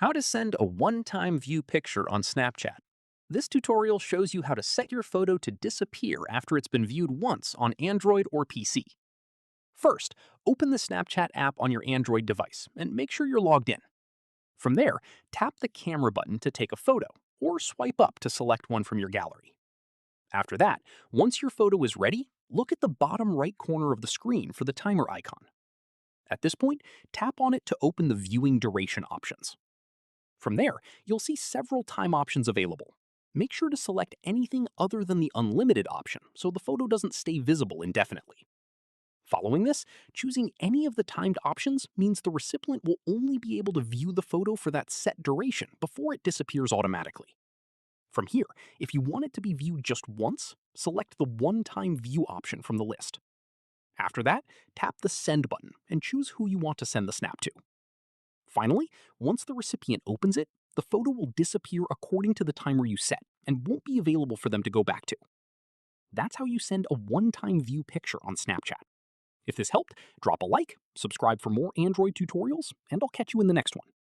How to send a one-time view picture on Snapchat. This tutorial shows you how to set your photo to disappear after it's been viewed once on Android or PC. First, open the Snapchat app on your Android device and make sure you're logged in. From there, tap the camera button to take a photo, or swipe up to select one from your gallery. After that, once your photo is ready, look at the bottom right corner of the screen for the timer icon. At this point, tap on it to open the viewing duration options. From there, you'll see several time options available. Make sure to select anything other than the unlimited option so the photo doesn't stay visible indefinitely. Following this, choosing any of the timed options means the recipient will only be able to view the photo for that set duration before it disappears automatically. From here, if you want it to be viewed just once, select the one-time view option from the list. After that, tap the Send button and choose who you want to send the snap to. Finally, once the recipient opens it, the photo will disappear according to the timer you set and won't be available for them to go back to. That's how you send a one-time view picture on Snapchat. If this helped, drop a like, subscribe for more Android tutorials, and I'll catch you in the next one.